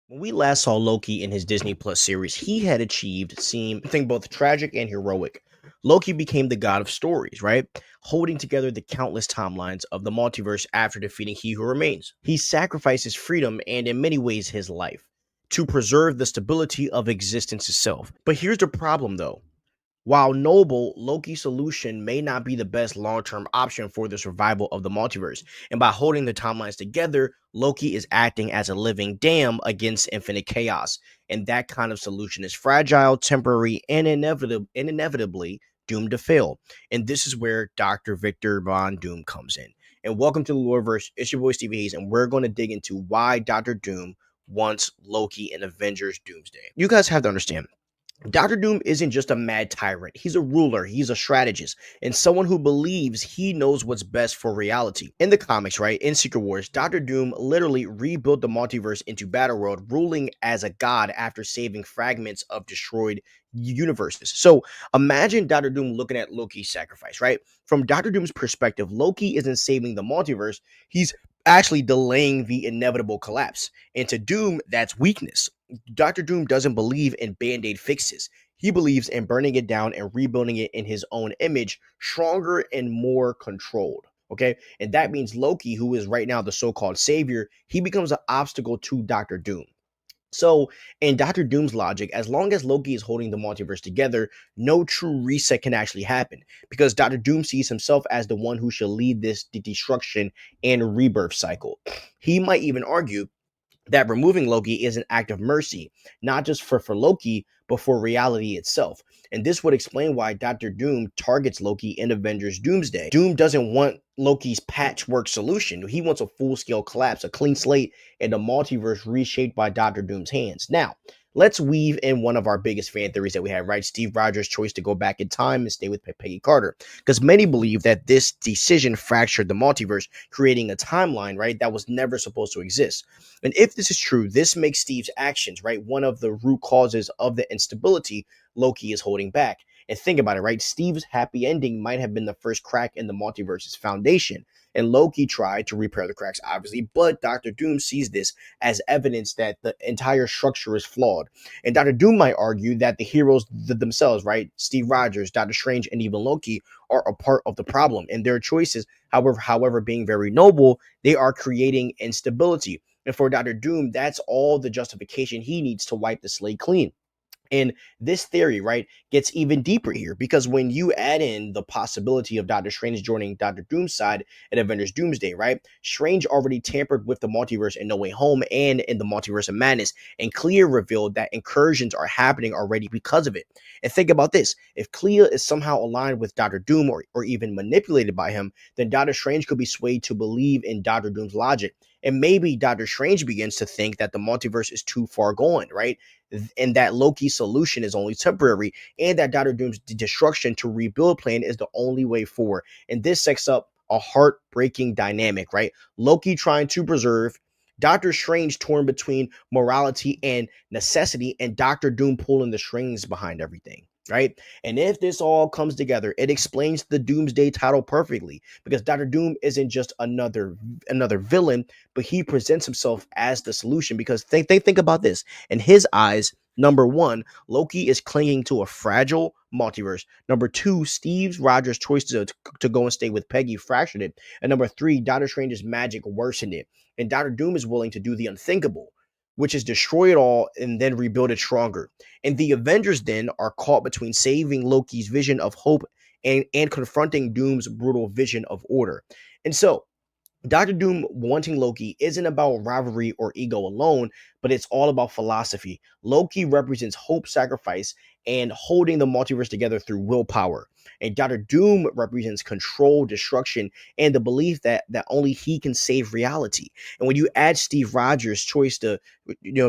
When we last saw Loki in his Disney Plus series, he had achieved something both tragic and heroic. Loki became the god of stories, right? Holding together the countless timelines of the multiverse after defeating He Who Remains. He sacrificed his freedom and, in many ways, his life to preserve the stability of existence itself. But here's the problem, though. While noble, Loki's solution may not be the best long term option for the survival of the multiverse. And by holding the timelines together, Loki is acting as a living dam against infinite chaos. And that kind of solution is fragile, temporary, and inevitably doomed to fail. And this is where Dr. Victor Von Doom comes in. And welcome to the Loreverse. It's your boy Stevie Hayes, and we're going to dig into why Dr. Doom wants Loki in Avengers Doomsday. You guys have to understand. Doctor Doom isn't just a mad tyrant. He's a ruler, he's a strategist, and someone who believes he knows what's best for reality. In the comics, right, in Secret Wars, Doctor Doom literally rebuilt the multiverse into Battleworld, ruling as a god after saving fragments of destroyed universes. So imagine Doctor Doom looking at Loki's sacrifice, right? From Doctor Doom's perspective, Loki isn't saving the multiverse, he's actually delaying the inevitable collapse. And to Doom, that's weakness. Dr. Doom doesn't believe in band aid fixes. He believes in burning it down and rebuilding it in his own image, stronger and more controlled. Okay. And that means Loki, who is right now the so called savior, he becomes an obstacle to Dr. Doom. So, in Dr. Doom's logic, as long as Loki is holding the multiverse together, no true reset can actually happen because Dr. Doom sees himself as the one who should lead this destruction and rebirth cycle. He might even argue that removing Loki is an act of mercy, not just for Loki, but for reality itself. And this would explain why Dr. Doom targets Loki in Avengers Doomsday. Doom doesn't want Loki's patchwork solution. He wants a full-scale collapse, a clean slate, and a multiverse reshaped by Dr. Doom's hands. Now, let's weave in one of our biggest fan theories that we have, right? Steve Rogers' choice to go back in time and stay with Peggy Carter. Because many believe that this decision fractured the multiverse, creating a timeline, right, that was never supposed to exist. And if this is true, this makes Steve's actions, right, one of the root causes of the instability Loki is holding back. And think about it, right? Steve's happy ending might have been the first crack in the multiverse's foundation. And Loki tried to repair the cracks, obviously, but Dr. Doom sees this as evidence that the entire structure is flawed. And Dr. Doom might argue that the heroes themselves, right? Steve Rogers, Doctor Strange, and even Loki are a part of the problem. And their choices, however, being very noble, they are creating instability. And for Dr. Doom, that's all the justification he needs to wipe the slate clean. And this theory, right, gets even deeper here because when you add in the possibility of Doctor Strange joining Doctor Doom's side in Avengers Doomsday, right, Strange already tampered with the multiverse in No Way Home and in the Multiverse of Madness, and Clea revealed that incursions are happening already because of it. And think about this: if Clea is somehow aligned with Doctor Doom or even manipulated by him, then Doctor Strange could be swayed to believe in Doctor Doom's logic. And maybe Doctor Strange begins to think that the multiverse is too far gone, right? And that Loki's solution is only temporary, and that Doctor Doom's destruction to rebuild plan is the only way forward. And this sets up a heartbreaking dynamic, right? Loki trying to preserve, Doctor Strange torn between morality and necessity, and Doctor Doom pulling the strings behind everything. Right. And if this all comes together, it explains the Doomsday title perfectly because Dr. Doom isn't just another villain, but he presents himself as the solution because think about this. In his eyes, number one, Loki is clinging to a fragile multiverse. Number two, Steve Rogers' choice to go and stay with Peggy fractured it. And number three, Doctor Strange's magic worsened it. And Doctor Doom is willing to do the unthinkable, which is destroy it all and then rebuild it stronger. And the Avengers then are caught between saving Loki's vision of hope and confronting Doom's brutal vision of order. And so Doctor Doom wanting Loki isn't about rivalry or ego alone, but it's all about philosophy. Loki represents hope, sacrifice, and holding the multiverse together through willpower. And Doctor Doom represents control, destruction, and the belief that only he can save reality. And when you add Steve Rogers' choice to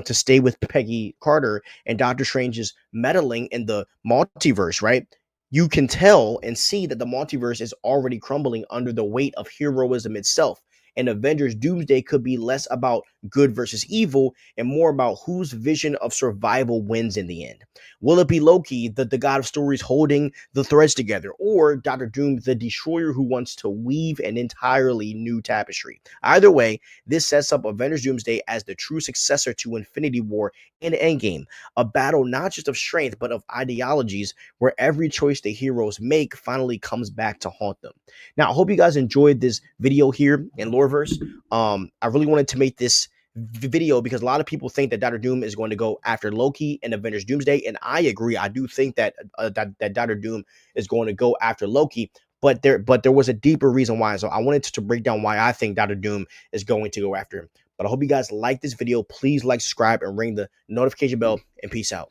stay with Peggy Carter and Doctor Strange's meddling in the multiverse, right? You can tell and see that the multiverse is already crumbling under the weight of heroism itself. And Avengers Doomsday could be less about good versus evil and more about whose vision of survival wins in the end. Will it be Loki, the god of stories, holding the threads together, or Doctor Doom, the destroyer who wants to weave an entirely new tapestry? Either way, this sets up Avengers Doomsday as the true successor to Infinity War and Endgame, a battle not just of strength but of ideologies, where every choice the heroes make finally comes back to haunt them. Now, I hope you guys enjoyed this video here in Loreverse. I really wanted to make this video because a lot of people think that Doctor Doom is going to go after Loki and Avengers Doomsday, and I agree. I do think that that Doctor Doom is going to go after Loki, but there was a deeper reason why. So I wanted to break down why I think Doctor Doom is going to go after him. But I hope you guys like this video. Please like, subscribe, and ring the notification bell. And peace out.